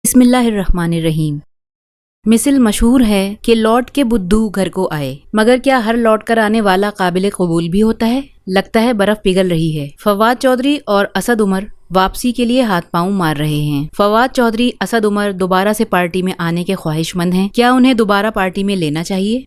بسم اللہ الرحمن الرحیم۔ مثل مشہور ہے کہ لوٹ کے بدھو گھر کو آئے، مگر کیا ہر لوٹ کر آنے والا قابل قبول بھی ہوتا ہے؟ لگتا ہے برف پگھل رہی ہے۔ فواد چودھری اور اسد عمر واپسی کے لیے ہاتھ پاؤں مار رہے ہیں۔ فواد چودھری، اسد عمر دوبارہ سے پارٹی میں آنے کے خواہش مند ہیں۔ کیا انہیں دوبارہ پارٹی میں لینا چاہیے؟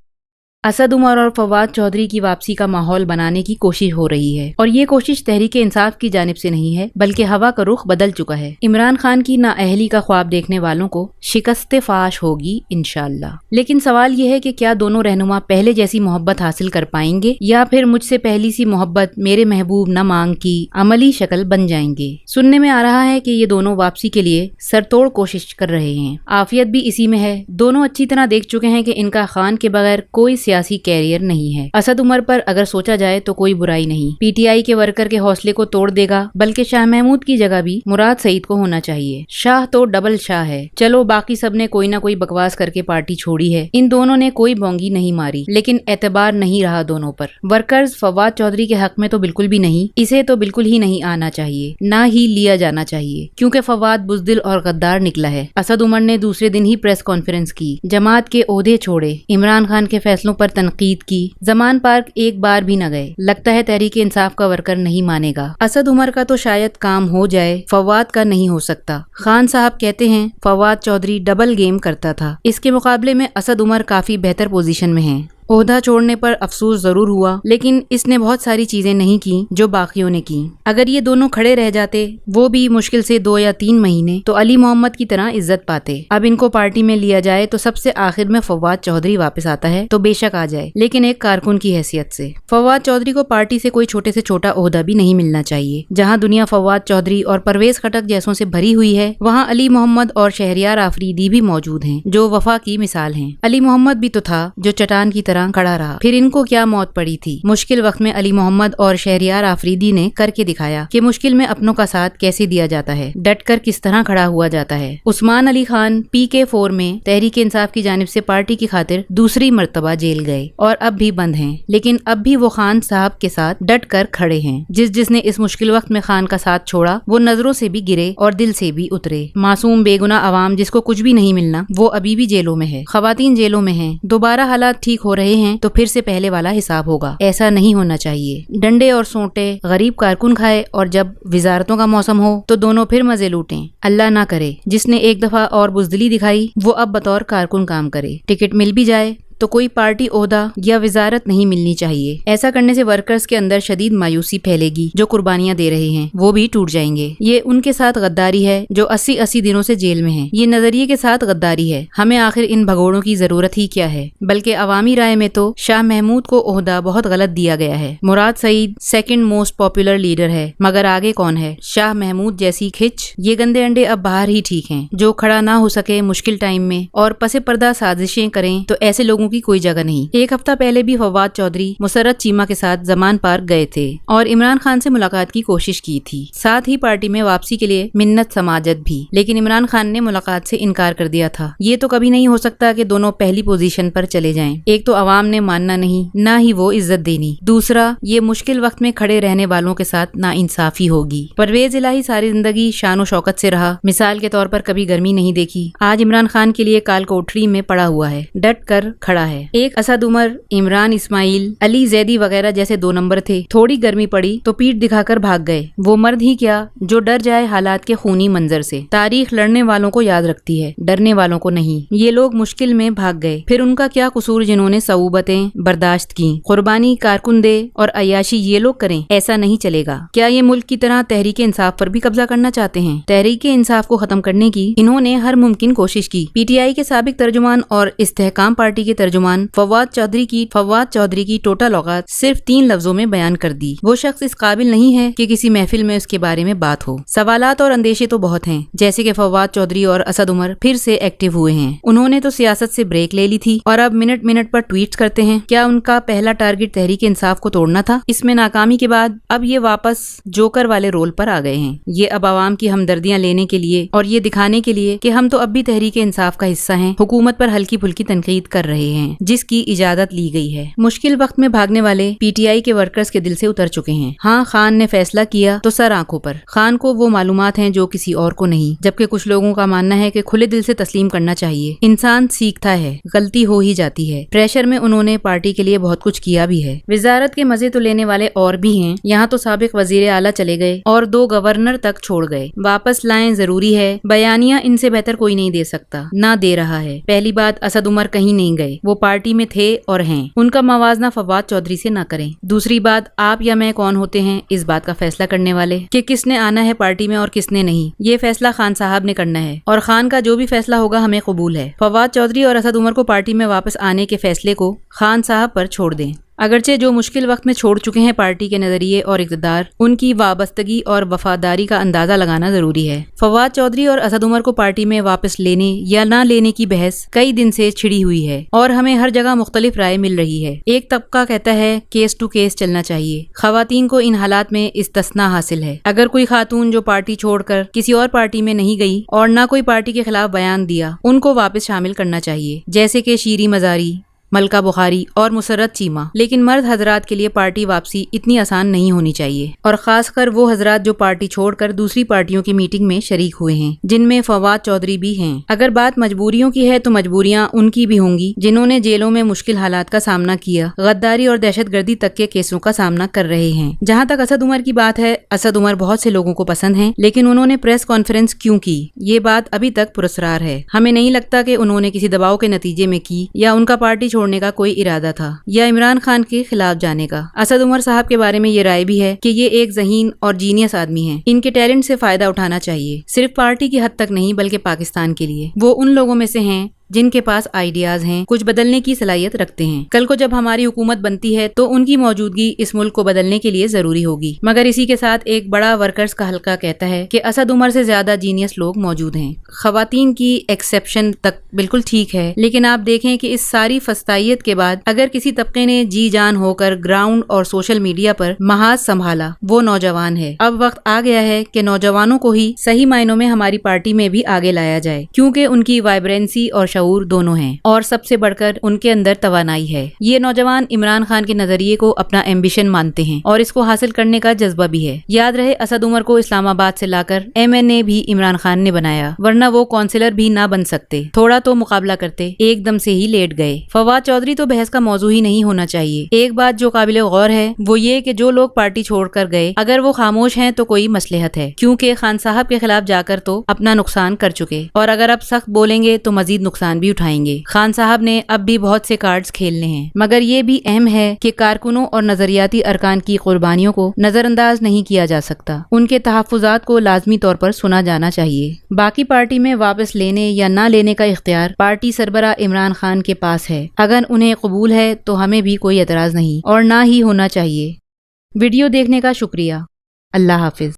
اسد عمر اور فواد چودھری کی واپسی کا ماحول بنانے کی کوشش ہو رہی ہے، اور یہ کوشش تحریک انصاف کی جانب سے نہیں ہے بلکہ ہوا کا رخ بدل چکا ہے۔ عمران خان کی نااہلی کا خواب دیکھنے والوں کو شکست فاش ہوگی انشاءاللہ۔ لیکن سوال یہ ہے کہ کیا دونوں رہنما پہلے جیسی محبت حاصل کر پائیں گے، یا پھر مجھ سے پہلی سی محبت میرے محبوب نہ مانگ کی عملی شکل بن جائیں گے؟ سننے میں آ رہا ہے کہ یہ دونوں واپسی کے لیے سرتوڑ کوشش کر رہے ہیں۔ عافیت بھی اسی میں ہے۔ دونوں اچھی طرح دیکھ چکے ہیں کہ ان کا خان کے بغیر کوئی سیاسی کیریئر نہیں ہے۔ اسد عمر پر اگر سوچا جائے تو کوئی برائی نہیں، پی ٹی آئی کے ورکر کے حوصلے کو توڑ دے گا، بلکہ شاہ محمود کی جگہ بھی مراد سعید کو ہونا چاہیے۔ شاہ تو ڈبل شاہ ہے۔ چلو باقی سب نے کوئی نہ کوئی بکواس کر کے پارٹی چھوڑی ہے، ان دونوں نے کوئی بونگی نہیں ماری، لیکن اعتبار نہیں رہا دونوں پر۔ ورکرز فواد چودھری کے حق میں تو بالکل بھی نہیں، اسے تو بالکل ہی نہیں آنا چاہیے، نہ ہی لیا جانا چاہیے، کیونکہ فواد بزدل اور غدار نکلا ہے۔ اسد عمر نے دوسرے دن ہی پریس کانفرنس کی، جماعت کے عہدے چھوڑے، عمران خان کے فیصلوں پر تنقید کی، زمان پارک ایک بار بھی نہ گئے۔ لگتا ہے تحریک انصاف کا ورکر نہیں مانے گا۔ اسد عمر کا تو شاید کام ہو جائے، فواد کا نہیں ہو سکتا۔ خان صاحب کہتے ہیں فواد چودھری ڈبل گیم کرتا تھا، اس کے مقابلے میں اسد عمر کافی بہتر پوزیشن میں ہیں۔ عہدہ چھوڑنے پر افسوس ضرور ہوا، لیکن اس نے بہت ساری چیزیں نہیں کی جو باقیوں نے کی۔ اگر یہ دونوں کھڑے رہ جاتے، وہ بھی مشکل سے 2 یا 3 مہینے، تو علی محمد کی طرح عزت پاتے۔ اب ان کو پارٹی میں لیا جائے تو سب سے آخر میں فواد چودھری واپس آتا ہے تو بے شک آ جائے، لیکن ایک کارکن کی حیثیت سے۔ فواد چودھری کو پارٹی سے کوئی چھوٹے سے چھوٹا عہدہ بھی نہیں ملنا چاہیے۔ جہاں دنیا فواد چودھری اور پرویز خٹک جیسوں سے بھری ہوئی ہے، وہاں علی محمد اور شہریار آفریدی بھی موجود ہیں جو وفا کی مثال ہیں۔ علی محمد بھی تو تھا جو چٹان کی طرح کھڑا رہا، پھر ان کو کیا موت پڑی تھی۔ مشکل وقت میں علی محمد اور شہریار آفریدی نے کر کے دکھایا کہ مشکل میں اپنوں کا ساتھ کیسے دیا جاتا ہے، ڈٹ کر کس طرح کھڑا ہوا جاتا ہے۔ عثمان علی خان PK4 میں تحریک انصاف کی جانب سے پارٹی کی خاطر دوسری مرتبہ جیل گئے اور اب بھی بند ہیں، لیکن اب بھی وہ خان صاحب کے ساتھ ڈٹ کر کھڑے ہیں۔ جس نے اس مشکل وقت میں خان کا ساتھ چھوڑا، وہ نظروں سے بھی گرے اور دل سے بھی اترے۔ معصوم بے گناہ عوام جس کو کچھ بھی نہیں ملنا، وہ ابھی بھی جیلوں میں ہے، خواتین جیلوں میں ہیں۔ دوبارہ حالات ٹھیک ہو رہے ہیں تو پھر سے پہلے والا حساب ہوگا۔ ایسا نہیں ہونا چاہیے۔ ڈنڈے اور سونٹے غریب کارکن کھائے، اور جب وزارتوں کا موسم ہو تو دونوں پھر مزے لوٹیں۔ اللہ نہ کرے جس نے ایک دفعہ اور بزدلی دکھائی وہ اب بطور کارکن کام کرے۔ ٹکٹ مل بھی جائے تو کوئی پارٹی عہدہ یا وزارت نہیں ملنی چاہیے۔ ایسا کرنے سے ورکرز کے اندر شدید مایوسی پھیلے گی، جو قربانیاں دے رہے ہیں وہ بھی ٹوٹ جائیں گے۔ یہ ان کے ساتھ غداری ہے جو 80 دنوں سے جیل میں ہیں۔ یہ نظریے کے ساتھ غداری ہے۔ ہمیں آخر ان بھگوڑوں کی ضرورت ہی کیا ہے؟ بلکہ عوامی رائے میں تو شاہ محمود کو عہدہ بہت غلط دیا گیا ہے۔ مراد سعید 2nd موسٹ پاپولر لیڈر ہے، مگر آگے کون ہے؟ شاہ محمود جیسی کھچ۔ یہ گندے انڈے اب باہر ہی ٹھیک ہیں۔ جو کھڑا نہ ہو سکے مشکل ٹائم میں اور پس پردہ سازشیں کریں تو ایسے لوگوں کی کوئی جگہ نہیں۔ ایک ہفتہ پہلے بھی فواد چودھری مسرت چیمہ کے ساتھ زمان پارک گئے تھے اور عمران خان سے ملاقات کی کوشش کی تھی، ساتھ ہی پارٹی میں واپسی کے لیے منت سماجت بھی، لیکن عمران خان نے ملاقات سے انکار کر دیا تھا۔ یہ تو کبھی نہیں ہو سکتا کہ دونوں پہلی پوزیشن پر چلے جائیں۔ ایک تو عوام نے ماننا نہیں، نہ ہی وہ عزت دینی، دوسرا یہ مشکل وقت میں کھڑے رہنے والوں کے ساتھ نا انصافی ہوگی۔ پرویز الہی ساری زندگی شان و شوکت سے رہا، مثال کے طور پر کبھی گرمی نہیں دیکھی۔ آج عمران خان کے لیے کال کوٹری میں پڑا ہوا ہے، ڈٹ کر کھڑا ہے۔ ایک اسد عمر، عمران اسماعیل، علی زیدی وغیرہ جیسے 2 نمبر تھے، تھوڑی گرمی پڑی تو پیٹ دکھا کر بھاگ گئے۔ وہ مرد ہی کیا جو ڈر جائے حالات کے خونی منظر سے۔ تاریخ لڑنے والوں کو یاد رکھتی ہے، ڈرنے والوں کو نہیں۔ یہ لوگ مشکل میں بھاگ گئے، پھر ان کا کیا قصور جنہوں نے صعوبتیں برداشت کی؟ قربانی کارکن دے اور عیاشی یہ لوگ کریں؟ ایسا نہیں چلے گا۔ کیا یہ ملک کی طرح تحریک انصاف پر بھی قبضہ کرنا چاہتے ہیں؟ تحریک انصاف کو ختم کرنے کی انہوں نے ہر ممکن کوشش کی۔ PTI کے سابق ترجمان اور استحکام پارٹی کے ترجمان فواد چودھری کی ٹوٹل اوقات صرف 3 لفظوں میں بیان کر دی۔ وہ شخص اس قابل نہیں ہے کہ کسی محفل میں اس کے بارے میں بات ہو۔ سوالات اور اندیشے تو بہت ہیں، جیسے کہ فواد چودھری اور اسد عمر پھر سے ایکٹیو ہوئے ہیں۔ انہوں نے تو سیاست سے بریک لے لی تھی اور اب منٹ پر ٹویٹس کرتے ہیں۔ کیا ان کا پہلا ٹارگٹ تحریک انصاف کو توڑنا تھا؟ اس میں ناکامی کے بعد اب یہ واپس جوکر والے رول پر آ گئے ہیں۔ یہ اب عوام کی ہمدردیاں لینے کے لیے اور یہ دکھانے کے لیے کہ ہم تو اب بھی تحریک انصاف کا حصہ ہیں، حکومت پر ہلکی پھلکی تنقید کر رہے ہیں جس کی اجازت لی گئی ہے۔ مشکل وقت میں بھاگنے والے پی ٹی آئی کے ورکرز کے دل سے اتر چکے ہیں۔ ہاں، خان نے فیصلہ کیا تو سر آنکھوں پر۔ خان کو وہ معلومات ہیں جو کسی اور کو نہیں، جبکہ کچھ لوگوں کا ماننا ہے کہ کھلے دل سے تسلیم کرنا چاہیے۔ انسان سیکھتا ہے، غلطی ہو ہی جاتی ہے۔ پریشر میں انہوں نے پارٹی کے لیے بہت کچھ کیا بھی ہے۔ وزارت کے مزے تو لینے والے اور بھی ہیں۔ یہاں تو سابق وزیر اعلیٰ چلے گئے اور 2 گورنر تک چھوڑ گئے۔ واپس لائیں ضروری ہے۔ بیانیہ ان سے بہتر کوئی نہیں دے سکتا، نہ دے رہا ہے۔ پہلی بات، اسد عمر کہیں نہیں گئے، وہ پارٹی میں تھے اور ہیں۔ ان کا موازنہ فواد چودھری سے نہ کریں۔ دوسری بات، آپ یا میں کون ہوتے ہیں اس بات کا فیصلہ کرنے والے کہ کس نے آنا ہے پارٹی میں اور کس نے نہیں؟ یہ فیصلہ خان صاحب نے کرنا ہے، اور خان کا جو بھی فیصلہ ہوگا ہمیں قبول ہے۔ فواد چودھری اور اسد عمر کو پارٹی میں واپس آنے کے فیصلے کو خان صاحب پر چھوڑ دیں۔ اگرچہ جو مشکل وقت میں چھوڑ چکے ہیں پارٹی کے نظریے اور اقتدار، ان کی وابستگی اور وفاداری کا اندازہ لگانا ضروری ہے۔ فواد چودھری اور اسد عمر کو پارٹی میں واپس لینے یا نہ لینے کی بحث کئی دن سے چھڑی ہوئی ہے اور ہمیں ہر جگہ مختلف رائے مل رہی ہے۔ ایک طبقہ کہتا ہے کیس ٹو کیس چلنا چاہیے، خواتین کو ان حالات میں استثناء حاصل ہے۔ اگر کوئی خاتون جو پارٹی چھوڑ کر کسی اور پارٹی میں نہیں گئی اور نہ کوئی پارٹی کے خلاف بیان دیا، ان کو واپس شامل کرنا چاہیے، جیسے کہ شیریں مزاری، ملکہ بخاری اور مسرت چیمہ۔ لیکن مرد حضرات کے لیے پارٹی واپسی اتنی آسان نہیں ہونی چاہیے، اور خاص کر وہ حضرات جو پارٹی چھوڑ کر دوسری پارٹیوں کی میٹنگ میں شریک ہوئے ہیں، جن میں فواد چودھری بھی ہیں۔ اگر بات مجبوریوں کی ہے تو مجبوریاں ان کی بھی ہوں گی جنہوں نے جیلوں میں مشکل حالات کا سامنا کیا، غداری اور دہشت گردی تک کے کیسوں کا سامنا کر رہے ہیں۔ جہاں تک اسد عمر کی بات ہے، اسد عمر بہت سے لوگوں کو پسند ہیں، لیکن انہوں نے پریس کانفرنس کیوں کی، یہ بات ابھی تک پراسرار ہے۔ ہمیں نہیں لگتا کہ انہوں نے کسی دباؤ کے نتیجے میں کی یا ان کا پارٹی چھوڑنے کا کوئی ارادہ تھا یا عمران خان کے خلاف جانے کا۔ اسد عمر صاحب کے بارے میں یہ رائے بھی ہے کہ یہ ایک ذہین اور جینیس آدمی ہیں، ان کے ٹیلنٹ سے فائدہ اٹھانا چاہیے، صرف پارٹی کی حد تک نہیں بلکہ پاکستان کے لیے۔ وہ ان لوگوں میں سے ہیں جن کے پاس آئیڈیاز ہیں، کچھ بدلنے کی صلاحیت رکھتے ہیں۔ کل کو جب ہماری حکومت بنتی ہے تو ان کی موجودگی اس ملک کو بدلنے کے لیے ضروری ہوگی۔ مگر اسی کے ساتھ ایک بڑا ورکرز کا حلقہ کہتا ہے کہ اسد عمر سے زیادہ جینیس لوگ موجود ہیں۔ خواتین کی ایکسیپشن تک بالکل ٹھیک ہے، لیکن آپ دیکھیں کہ اس ساری فسطائیت کے بعد اگر کسی طبقے نے جی جان ہو کر گراؤنڈ اور سوشل میڈیا پر محاذ سنبھالا، وہ نوجوان ہے۔ اب وقت آ گیا ہے کہ نوجوانوں کو ہی صحیح معنوں میں ہماری پارٹی میں بھی آگے لایا جائے، کیونکہ ان کی وائبرنسی اور شعور دونوں ہیں، اور سب سے بڑھ کر ان کے اندر توانائی ہے۔ یہ نوجوان عمران خان کے نظریے کو اپنا ایمبیشن مانتے ہیں اور اس کو حاصل کرنے کا جذبہ بھی ہے۔ یاد رہے، اسد عمر کو اسلام آباد سے لا کر MNA بھی عمران خان نے بنایا، ورنہ وہ کونسلر بھی نہ بن سکتے۔ تھوڑا تو مقابلہ کرتے، ایک دم سے ہی لیٹ گئے۔ فواد چودھری تو بحث کا موضوع ہی نہیں ہونا چاہیے۔ ایک بات جو قابل غور ہے وہ یہ کہ جو لوگ پارٹی چھوڑ کر گئے، اگر وہ خاموش ہیں تو کوئی مصلحت ہے، کیونکہ خان صاحب کے خلاف جا کر تو اپنا نقصان کر چکے، اور اگر اب سخت بولیں گے تو مزید نقصان بھی اٹھائیں گے۔ خان صاحب نے اب بھی بہت سے کارڈز کھیلنے ہیں، مگر یہ بھی اہم ہے کہ کارکنوں اور نظریاتی ارکان کی قربانیوں کو نظر انداز نہیں کیا جا سکتا۔ ان کے تحفظات کو لازمی طور پر سنا جانا چاہیے۔ باقی پارٹی میں واپس لینے یا نہ لینے کا اختیار پارٹی سربراہ عمران خان کے پاس ہے۔ اگر انہیں قبول ہے تو ہمیں بھی کوئی اعتراض نہیں، اور نہ ہی ہونا چاہیے۔ ویڈیو دیکھنے کا شکریہ۔ اللہ حافظ۔